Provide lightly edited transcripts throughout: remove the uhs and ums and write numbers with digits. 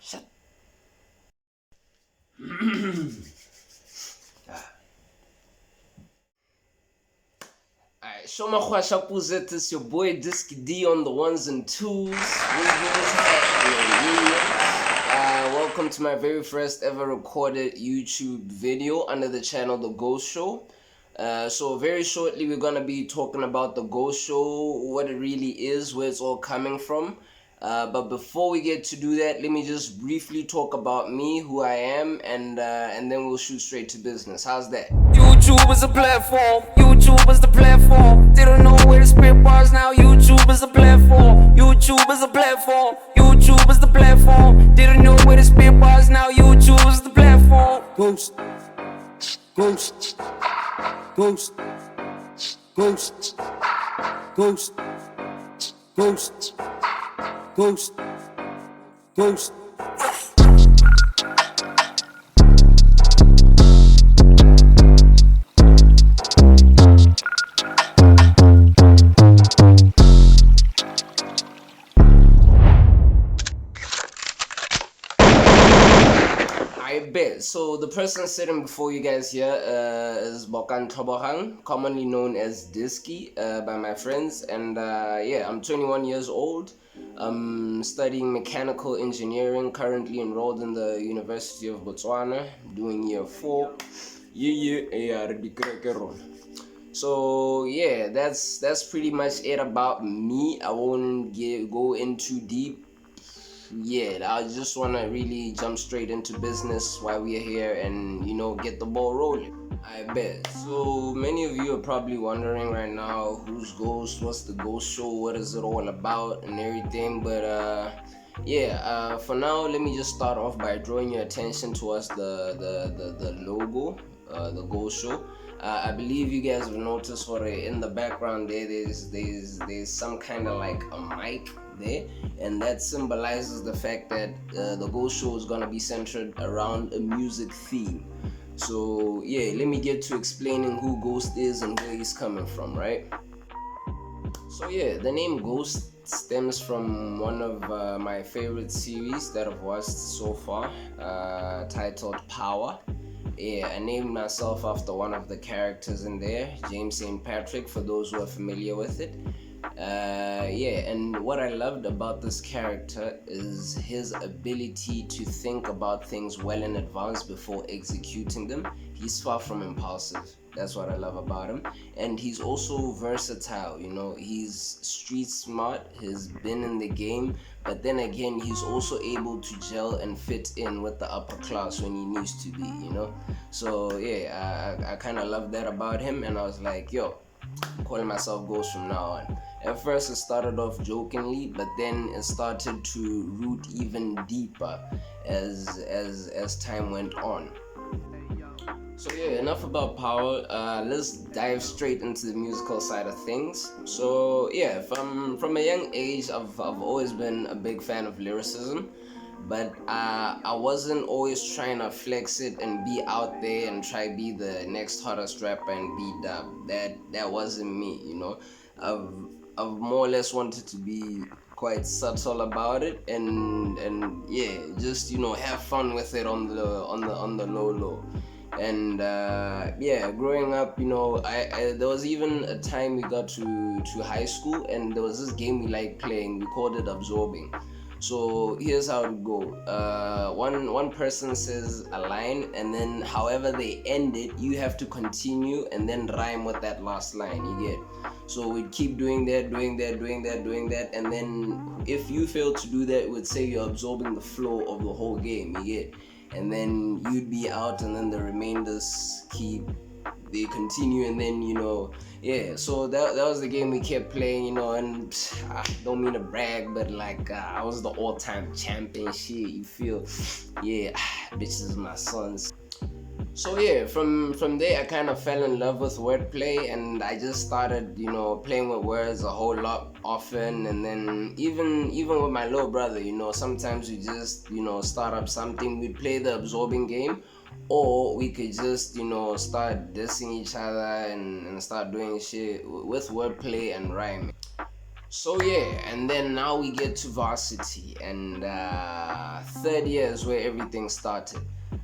Shut. Alright, show my Shapuzettis, it's your boy Disky D on the ones and twos. What's happening? Welcome to my very first ever recorded YouTube video under the channel The Ghost Show. So very shortly we're gonna be talking about The Ghost Show, what it really is, where it's all coming from. But before we get to do that, let me just briefly talk about me, who I am, and then we'll shoot straight to business. How's that? YouTube is a platform. YouTube is the platform. They don't know where to spit bars now. YouTube is a platform. YouTube is a platform. YouTube is the platform. They don't know where to spit bars now. YouTube is the platform. Ghost, ghost, ghost, ghost, ghost, ghost, ghost, ghost. I bet. So the person sitting before you guys here is Bokan Tobohang, commonly known as Disky by my friends. And yeah, I'm 21 years old. I'm studying mechanical engineering, currently enrolled in the University of Botswana, doing year 4. So yeah, that's pretty much it about me. I won't go in too deep. Yeah, I just want to really jump straight into business while we're here and get the ball rolling. I bet. So many of you are probably wondering right now, who's Ghost, what's the Ghost Show, what is it all about and everything. But for now, let me just start off by drawing your attention towards the logo, the Ghost Show. I believe you guys have noticed for in the background there's some kind of like a mic there, and that symbolizes the fact that the Ghost Show is gonna be centered around a music theme. So yeah, let me get to explaining who Ghost is and where he's coming from, right? So yeah, the name Ghost stems from one of my favorite series that I've watched so far, titled Power. Yeah, I named myself after one of the characters in there, James St. Patrick, for those who are familiar with it. And what I loved about this character is his ability to think about things well in advance before executing them. He's far from impulsive. That's what I love about him. And he's also versatile, he's street smart, he's been in the game, but then again, he's also able to gel and fit in with the upper class when he needs to be. So yeah, I kind of love that about him, and I was like, yo, I'm calling myself Ghost from now on. At first it started off jokingly, but then it started to root even deeper as time went on. So yeah, enough about Power. Let's dive straight into the musical side of things. So yeah, from a young age, I've always been a big fan of lyricism, but I wasn't always trying to flex it and be out there and try be the next hottest rapper and be dubbed. That wasn't me. I've more or less wanted to be quite subtle about it and yeah, just have fun with it on the low. And growing up, I there was even a time we got to high school, and there was this game we liked playing. We called it Absorbing. So here's how it go. One person says a line, and then however they end it, you have to continue and then rhyme with that last line. You get. So we'd keep doing that, and then if you fail to do that, we'd say you're absorbing the flow of the whole game. You get. And then you'd be out, and then the remainders they continue, and then so that was the game we kept playing, and I don't mean to brag, but like I was the all-time champion shit, you feel. Yeah, bitches my sons. So yeah, from there I kind of fell in love with wordplay, and I just started playing with words a whole lot often. And then even with my little brother, sometimes we just start up something. We play the absorbing game, or we could just start dissing each other and start doing shit with wordplay and rhyming. So yeah, and then now we get to varsity, and third year is where everything started.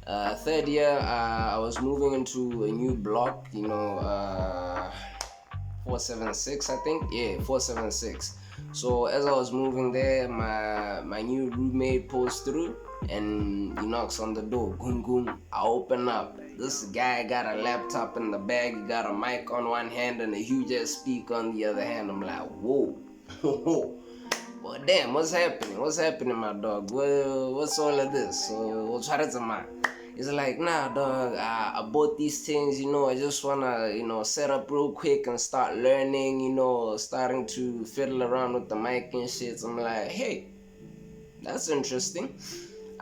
Third year, I was moving into a new block, 476, I think. Yeah, 476. So as I was moving there, my new roommate pulls through and he knocks on the door. Goom goom. I open up. This guy got a laptop in the bag. He got a mic on one hand and a huge ass speaker on the other hand. I'm like, whoa. Well, damn, what's happening? What's happening, my dog? What's all of this? So, what's happening? It's like, nah, dog, I bought these things, I just wanna, set up real quick and start learning, starting to fiddle around with the mic and shit. So I'm like, hey, that's interesting.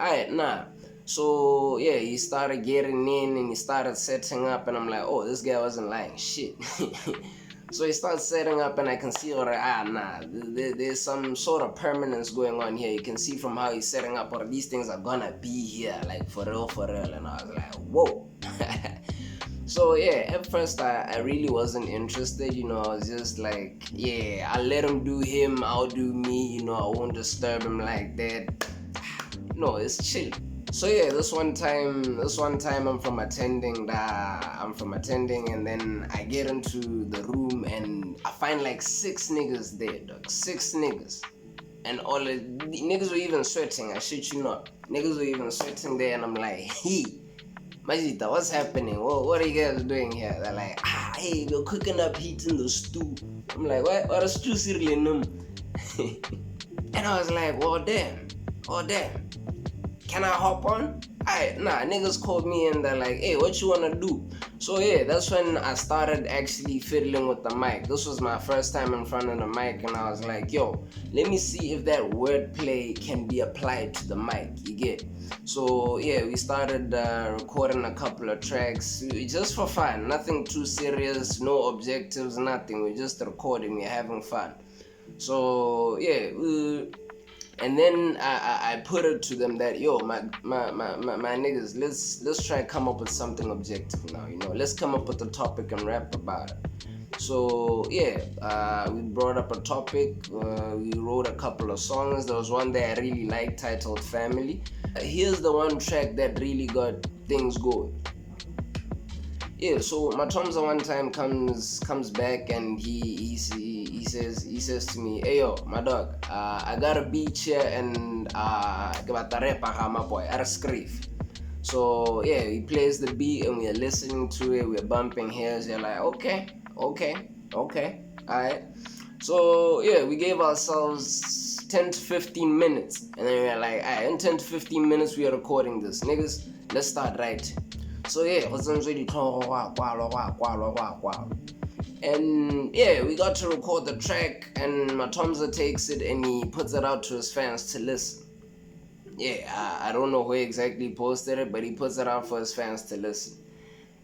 Alright, nah. So, yeah, he started getting in and he started setting up, and I'm like, oh, this guy wasn't lying shit. So he starts setting up, and I can see, there's some sort of permanence going on here. You can see from how he's setting up, or these things are gonna be here, like for real. And I was like, whoa. So yeah, at first I really wasn't interested, I was just like, yeah, I'll let him do him, I'll do me, I won't disturb him like that. No, it's chill. So yeah, this one time I'm from attending, and then I get into the room and I find like 6 niggas there, dog. 6 niggas. And all the niggas were even sweating, I shit you not. Niggas were even sweating there, and I'm like, hey, Majita, what's happening? What are you guys doing here? They're like, hey, we're cooking up heat in the stew. I'm like, what a stew seriously? And I was like, oh damn. Can I hop on? Niggas called me and they're like, hey, what you wanna do? So yeah, that's when I started actually fiddling with the mic. This was my first time in front of the mic, and I was like, yo, let me see if that wordplay can be applied to the mic, you get? So yeah, we started recording a couple of tracks, just for fun, nothing too serious, no objectives, nothing. We're just recording, we're having fun. So yeah, and then I put it to them that, yo, my niggas, let's try and come up with something objective now, let's come up with a topic and rap about it. So yeah, we brought up a topic, we wrote a couple of songs. There was one that I really liked titled Family. Here's the one track that really got things going. Yeah, so Matomza one time comes back and he says to me, hey yo, my dog, I got a beat here and my boy, I script. So yeah, he plays the beat and we're listening to it, we're bumping hairs. You're like, okay, alright. So yeah, we gave ourselves 10 to 15 minutes, and then we're like, alright, in 10 to 15 minutes we are recording this, niggas. Let's start writing. So yeah, and yeah, we got to record the track, and Matomza takes it and he puts it out to his fans to listen. Yeah, I don't know where exactly he posted it, but he puts it out for his fans to listen.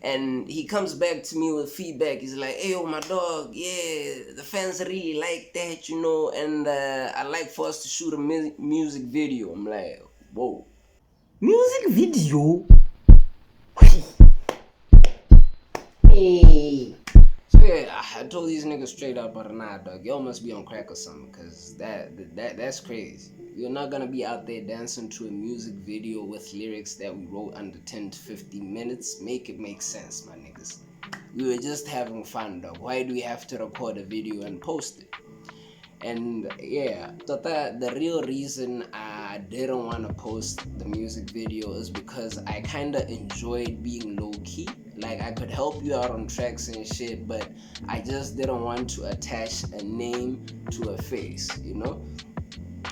And he comes back to me with feedback. He's like, hey, yo, my dog, yeah, the fans really like that, and I'd like for us to shoot a music video. I'm like, whoa. Music video? Hey. So yeah, I told these niggas straight up, but nah, dog, y'all must be on crack or something, cause that's crazy. You're not gonna be out there dancing to a music video with lyrics that we wrote under 10 to 15 minutes. Make it make sense, my niggas. We were just having fun, dog. Why do we have to record a video and post it? And yeah, the real reason I didn't want to post the music video is because I kind of enjoyed being low-key. Like, I could help you out on tracks and shit, but I just didn't want to attach a name to a face,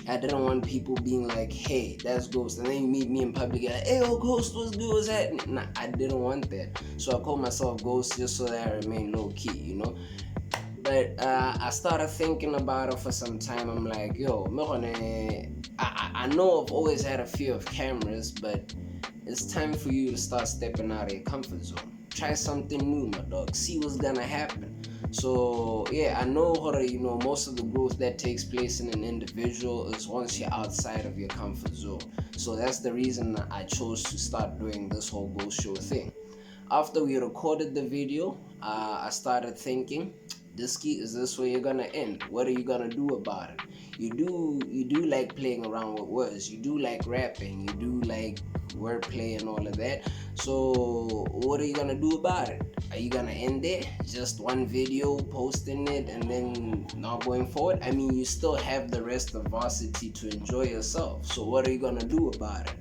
I didn't want people being like, hey, that's Ghost, and then you meet me in public and like, hey, yo, Ghost, what's good, what's happening? Nah, I didn't want that. So I called myself Ghost just so that I remain low-key, But I started thinking about it for some time. I'm like, yo, I know I've always had a fear of cameras, but it's time for you to start stepping out of your comfort zone. Try something new, my dog. See what's gonna happen. So yeah, I know most of the growth that takes place in an individual is once you're outside of your comfort zone. So that's the reason I chose to start doing this whole Ghost Show thing. After we recorded the video, I started thinking, is this where you're gonna end? What are you gonna do about it? You do like playing around with words. You do like rapping. You do like wordplay and all of that. So what are you gonna do about it? Are you gonna end there? Just one video, posting it, and then not going forward? I mean, you still have the rest of Varsity to enjoy yourself. So what are you gonna do about it?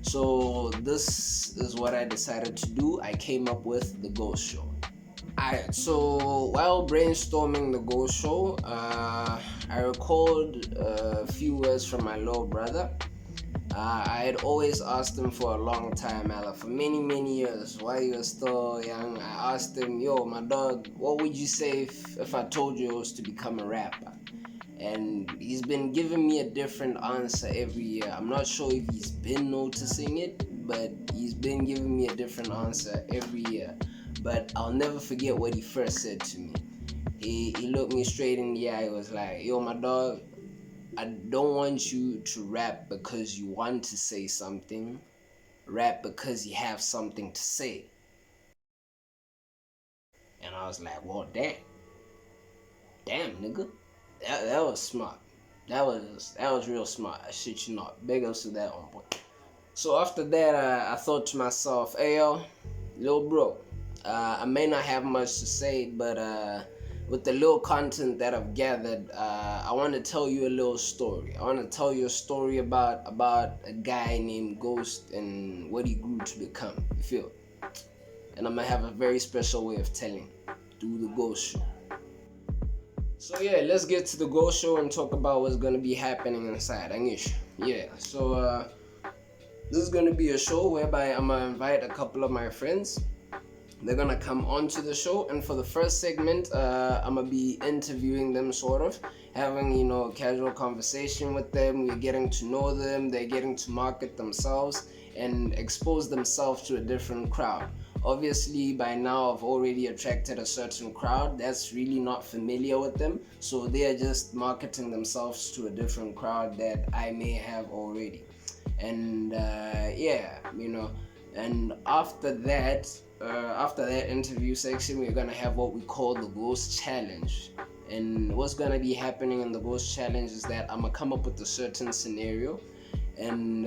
So this is what I decided to do. I came up with the Ghost Show. Alright, so while brainstorming the Ghost Show, I recalled a few words from my little brother. I had always asked him for a long time, Ella, for many years, while he was still young. I asked him, yo, my dog, what would you say if I told you I was to become a rapper? And he's been giving me a different answer every year. I'm not sure if he's been noticing it, but he's been giving me a different answer every year. But I'll never forget what he first said to me. He looked me straight in the eye. He was like, yo, my dog, I don't want you to rap because you want to say something. Rap because you have something to say. And I was like, well, damn, nigga. That was smart. That was real smart. I shit you not. Big ups to that one, boy. So after that, I thought to myself, hey yo, little bro, I may not have much to say, but with the little content that I've gathered, I want to tell you a little story. I want to tell you a story about a guy named Ghost and what he grew to become. You feel? And I'm gonna have a very special way of telling through the Ghost Show. So yeah, let's get to the Ghost Show and talk about what's gonna be happening inside. Angish. Yeah. So this is gonna be a show whereby I'm gonna invite a couple of my friends. They're gonna come onto the show, and for the first segment, I'm gonna be interviewing them, sort of having casual conversation with them. We're getting to know them. They're getting to market themselves and expose themselves to a different crowd. Obviously, by now I've already attracted a certain crowd that's really not familiar with them, so they are just marketing themselves to a different crowd that I may have already. And and after that interview section, we're gonna have what we call the Ghost Challenge. And what's gonna be happening in the Ghost Challenge is that I'm gonna come up with a certain scenario, and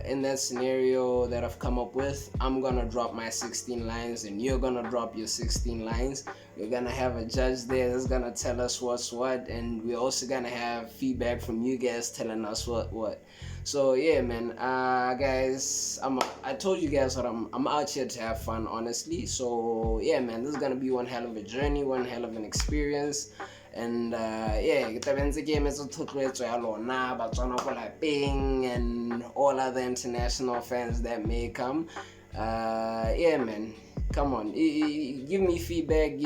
in that scenario that I've come up with, I'm gonna drop my 16 lines and you're gonna drop your 16 lines. We're gonna have a judge there that's gonna tell us what's what, and we're also gonna have feedback from you guys telling us what. So yeah, man, guys, I told you guys what I'm out here to have fun, honestly. So yeah, man, this is gonna be one hell of a journey, one hell of an experience. And ke benze game as thotloetso ya lona batswana ko lapeng and all other international fans that may come. Yeah, man, come on, give me feedback,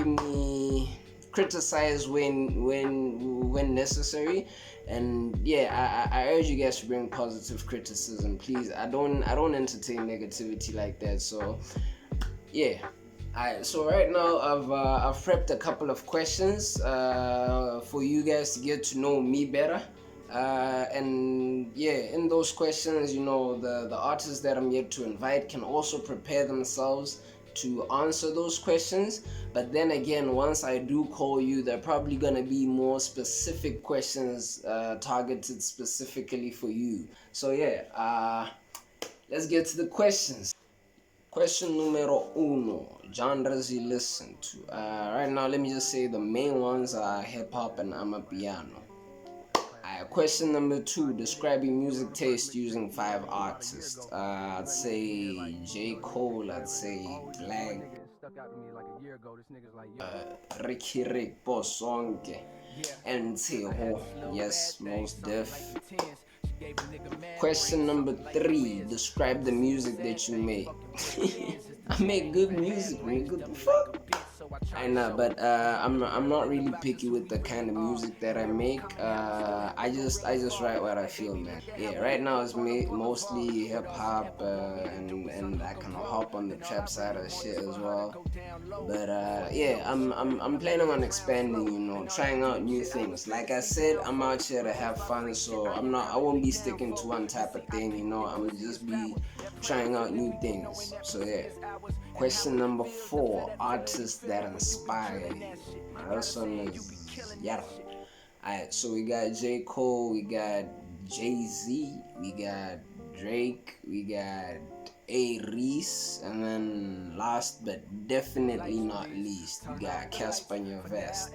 criticize when necessary. And yeah, I urge you guys to bring positive criticism, please. I don't entertain negativity like that. So yeah. Alright, so right now I've prepped a couple of questions for you guys to get to know me better. And yeah, in those questions, the artists that I'm yet to invite can also prepare themselves to answer those questions. But then again, once I do call you, they're probably gonna be more specific questions targeted specifically for you. So yeah, let's get to the questions. Question numero uno, genres you listen to. Right now, let me just say the main ones are hip-hop and amapiano. Question number two, describe your music taste using 5 artists. I'd say J. Cole, I'd say Black, Ricky Rick, Bosonke, and Teho, yes, Mos Def. Question number 3, describe the music that you make. I make good music, man. What the fuck? I know, but I'm not really picky with the kind of music that I make. I just write what I feel, man. Yeah, right now it's mostly hip hop, and I can hop on the trap side of shit as well. But yeah, I'm planning on expanding, trying out new things. Like I said, I'm out here to have fun, so I won't be sticking to one type of thing, I'm gonna just be trying out new things. So yeah. Question number 4, artists that inspire you. Now, this one is yeah. Alright, so we got J. Cole, we got Jay-Z, we got Drake, we got A. Reese, and then last but definitely not least, we got Casper Nyovest.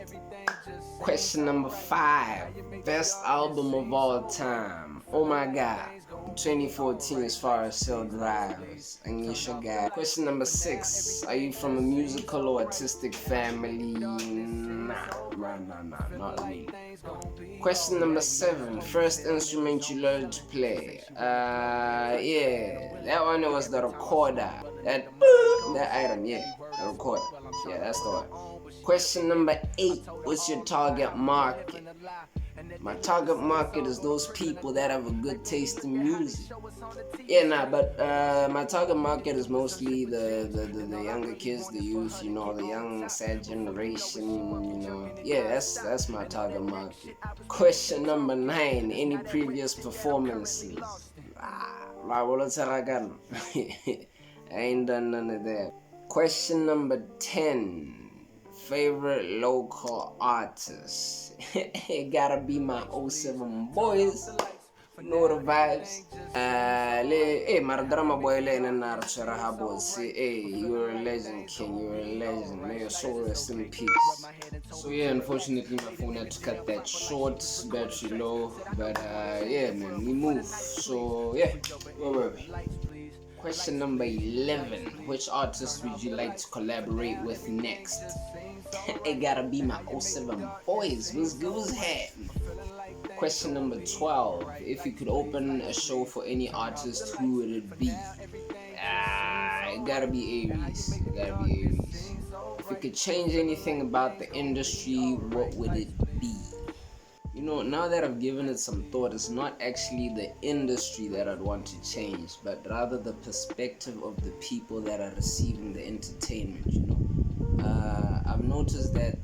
Question number 5, best album of all time. Oh my god. 2014 as far as sale drives. Anisha guy. Question number 6, are you from a musical or artistic family? Nah, not really. Question number 7, first instrument you learned to play. Yeah, that one was the recorder. That item, yeah, the recorder. Yeah, that's the one. Question number 8, what's your target market? My target market is those people that have a good taste in music. But my target market is mostly the younger kids, the youth, the young sad generation, that's my target market. Question number 9, any previous performances? I ain't done none of that. Question number 10, favorite local artist. It gotta be my 07 boys. You know the vibes. My drama boy Leonard Charahabo say, hey, you're a legend, King, you're a legend. May your soul rest in peace. So yeah, unfortunately my phone had to cut that short, battery low, but man, we move. So yeah, where were we? Question number 11, which artist would you like to collaborate with next? It gotta be my 07 boys. What's good, what's happening? Question number 12, if you could open a show for any artist, who would it be? It gotta be Aries. If you could change anything about the industry, what would it be? Now that I've given it some thought, it's not actually the industry that I'd want to change, but rather the perspective of the people that are receiving the entertainment. I've noticed that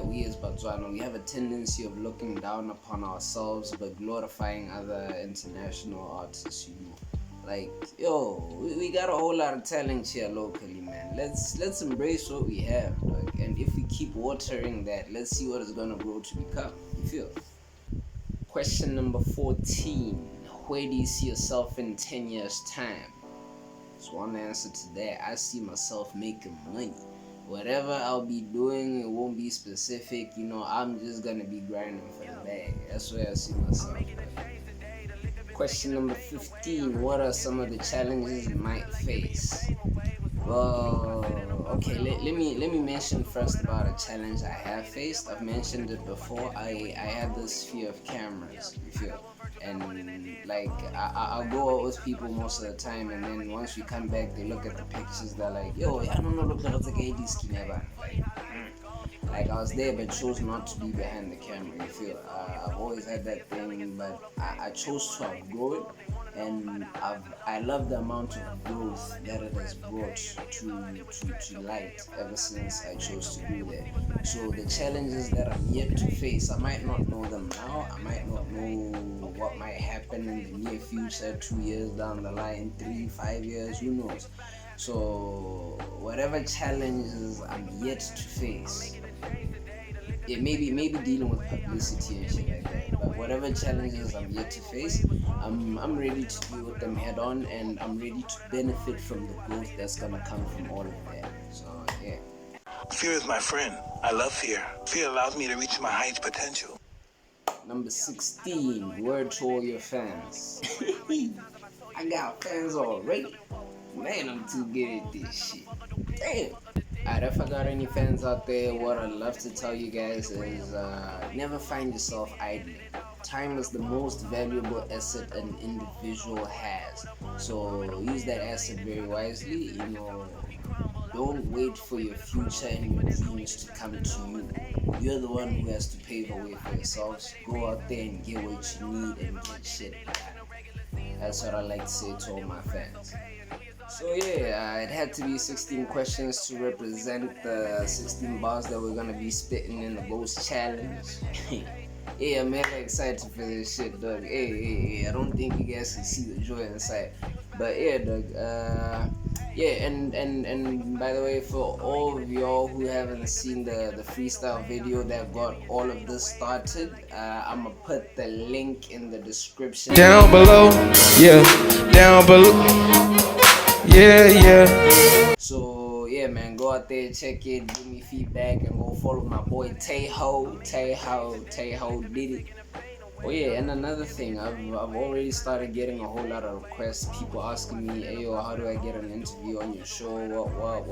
we as Botswana, we have a tendency of looking down upon ourselves but glorifying other international artists. Like, we got a whole lot of talent here locally, man. Let's embrace what we have, and if we keep watering that, let's see what it's gonna grow to become. You feel? Question number 14, where do you see yourself in 10 years' time? So one answer to that, I see myself making money. Whatever I'll be doing, it won't be specific. I'm just gonna be grinding for the bag. That's where I see myself. Question number 15, what are some of the challenges you might face? Well, okay, let me mention first about a challenge I have faced. I've mentioned it before. I had this fear of cameras, you feel? And like I'll go out with people most of the time, and then once we come back, they look at the pictures, they're like, yo, I don't know, look at the AD skin ever. Like I was there but chose not to be behind the camera, you feel? I've always had that thing, but I chose to outgrow it, and I love the amount of growth that it has brought to light ever since I chose to do that. So the challenges that I'm yet to face, I might not know them now, I might not know what might happen in the near future, 2 years down the line, 3, 5 years, who knows? So whatever challenges I'm yet to face, it maybe dealing with publicity and shit like that, but whatever challenges I'm yet to face, I'm ready to deal with them head on, and I'm ready to benefit from the growth that's gonna come from all of that. So yeah. Fear is my friend. I love fear. Fear allows me to reach my highest potential. Number 16, word to all your fans. I got fans already. Man, I'm too good at this shit. Damn. Alright, if I got any fans out there, what I'd love to tell you guys is never find yourself idle. Time is the most valuable asset an individual has. So use that asset very wisely. Don't wait for your future and your dreams to come to you. You're the one who has to pave a way for yourselves. Go out there and get what you need and get shit done. That's what I like to say to all my fans. So yeah, it had to be 16 questions to represent the 16 bars that we're gonna be spitting in the Ghost Challenge. Yeah, I'm really excited for this shit, dog. Hey, I don't think you guys can see the joy inside. But yeah, dog, yeah, and by the way, for all of y'all who haven't seen the freestyle video that got all of this started, I'ma put the link in the description Down below, yeah, down below, yeah. So yeah, man, go out there, check it, give me feedback, and go follow my boy Teho did it. Oh yeah, and another thing, I've already started getting a whole lot of requests. People asking me, "Hey yo, how do I get an interview on your show? What?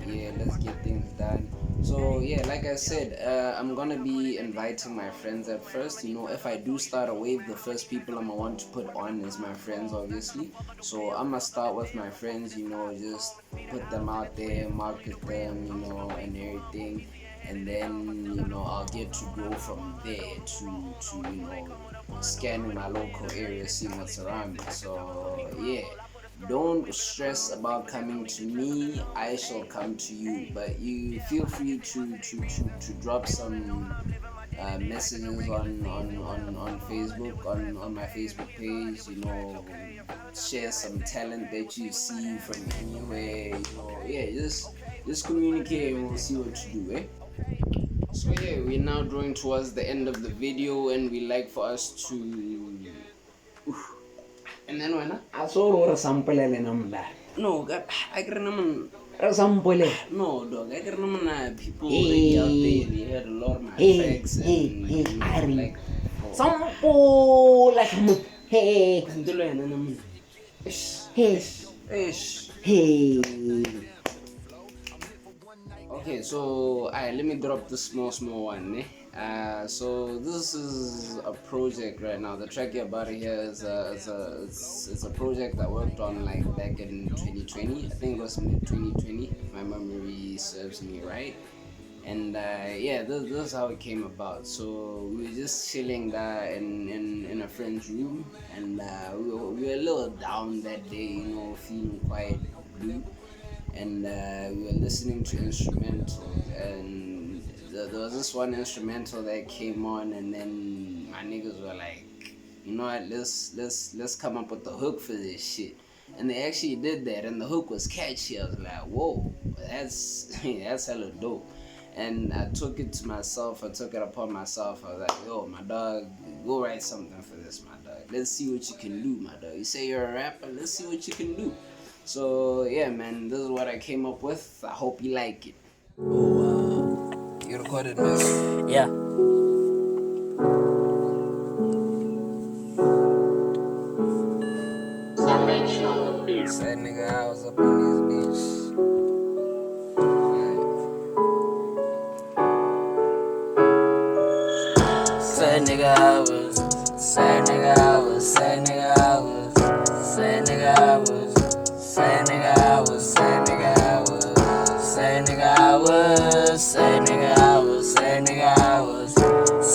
Yeah, let's get things done." So yeah, like I said, I'm gonna be inviting my friends at first. You know, if I do start a wave, the first people I'ma want to put on is my friends, obviously. So I'ma start with my friends. You know, just put them out there, market them, you know, and everything, and then you know I'll get to grow from there to you know scanning my local area, seeing what's around me. So yeah, don't stress about coming to me. I shall come to you, but you feel free to drop some messages on Facebook, on my Facebook page. You know, share some talent that you see from anywhere. You know, yeah, just communicate and we'll see what you do, eh? So yeah, we're now drawing towards the end of the video, and we like for us to. And then when I saw a sample number. no, God, I can remember. A sample. No, dog, I can remember people already out there. They had a lot of my facts and Ari. like. Sample like hey, hey. Okay, so let me drop the small one. So this is a project right now. The track you're about to hear is it's a project I worked on like back in 2020. I think it was mid 2020, if my memory serves me right. And yeah, this is how it came about. So we were just chilling in a friend's room, and we were a little down that day, you know, feeling quite blue, and we were listening to instrumentals, and there was this one instrumental that came on, and then my niggas were like, you know what, let's come up with the hook for this shit. And they actually did that, and the hook was catchy. I was like, whoa, that's hella dope. And I took it to myself, I took it upon myself. I was like, yo, my dog, go write something for this, my dog. Let's see what you can do, my dog. You say you're a rapper, let's see what you can do. So yeah, man, this is what I came up with. I hope you like it. You recorded this? Yeah. Said nigga, I was up on this bitch. Say nigga I was, say nigga I was, say nigga I was, say nigga I was, say nigga I was, say nigga I was, say nigga I was, say nigga I was, say nigga I was,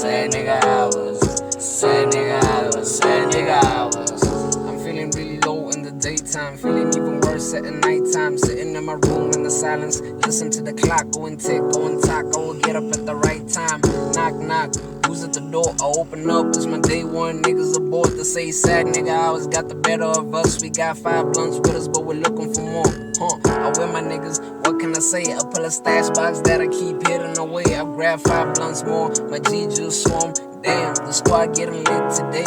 say nigga I was, say nigga I was, say nigga I was. I'm feeling really low in the daytime, feeling even worse at the nighttime. Sitting in my room in the silence, listen to the clock going tick, going talk. I will get up at the right time. Knock, knock. Who's at the door? I open up. It's my day one. Niggas aboard to say sad nigga. I always got the better of us. We got 5 blunts with us, but we're looking for more. I wear my niggas. What can I say? I pull a stash box that I keep hidden away. I grab 5 blunts more. My G just swarm. Damn, the squad getting lit today.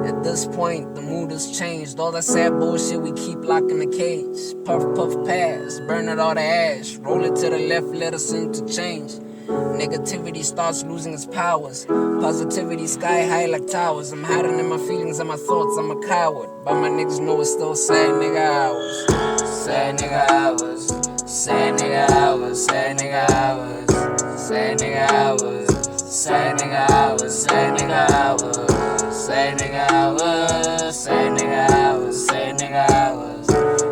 At this point, the mood has changed. All that sad bullshit we keep locking the cage. Puff, puff, pass, burn it all the ash. Roll it to the left, let us interchange. Negativity starts losing its powers. Positivity sky high like towers. I'm hiding in my feelings and my thoughts, I'm a coward. But my niggas know it's still sad nigga I was. Sad nigga I was. Sad nigga I was. Sad nigga I was. Sad nigga I was. Sad nigga I was. Sad nigga I was. Say nigga I was, say nigga I was, say nigga I was,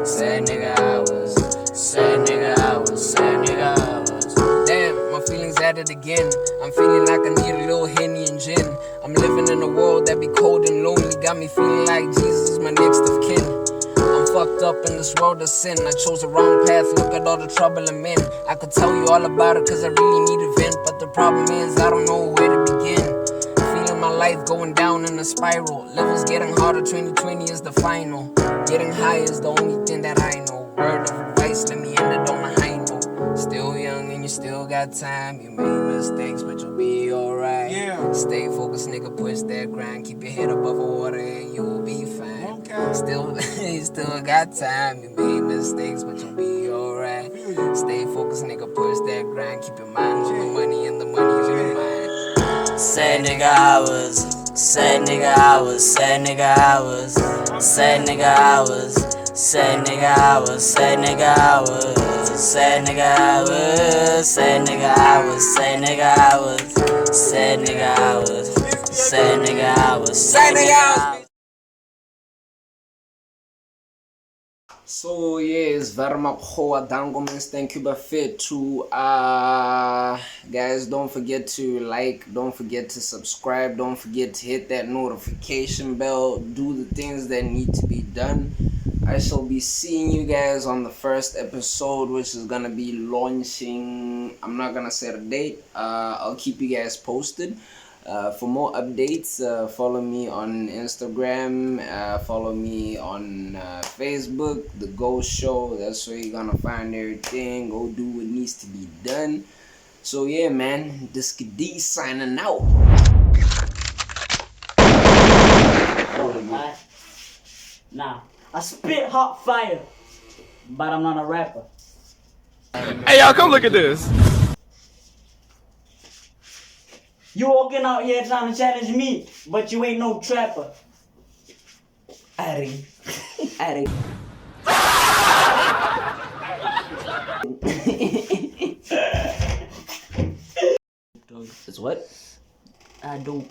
say nigga I was, say nigga I was, say nigga I was. Damn, my feelings at it again. I'm feeling like I need a little Henny and gin. I'm living in a world that be cold and lonely. Got me feeling like Jesus is my next of kin. I'm fucked up in this world of sin. I chose the wrong path, look at all the trouble I'm in. I could tell you all about it cause I really need a vent. But the problem is I don't know where to begin. Feeling my life Life going down in a spiral. Levels getting harder, 2020 is the final. Getting high is the only thing that I know. Word of advice, let me end it on a high note. Still young and you still got time. You made mistakes, but you'll be alright. Yeah. Stay focused, nigga, push that grind. Keep your head above the water and you'll be fine. Okay. Still, you still got time. You made mistakes, but you'll be alright. Stay focused, nigga, push that grind. Keep your mind on the money and the money on your mind. Sad nigga I was, sad nigga I was, sad nigga I was, sad nigga I was, sad nigga I was, sad nigga I was, sad nigga I was, sad nigga I was, sad nigga I was, sad nigga I was, sad nigga I was, sad nigga I was. So yes, Varmakhoa Dangomens, thank you Buffet to guys, don't forget to like, don't forget to subscribe, don't forget to hit that notification bell, do the things that need to be done. I shall be seeing you guys on the first episode, which is gonna be launching. I'm not gonna set a date. I'll keep you guys posted. For more updates, follow me on Instagram, follow me on Facebook, The Ghost Show. That's where you're gonna find everything. Go do what needs to be done. So yeah, man, this Kid D signing out. Alright. Now, I spit hot fire, but I'm not a rapper. Hey, y'all, come look at this. You walking out here trying to challenge me, but you ain't no trapper. Addy. Addy. It's what? I don't.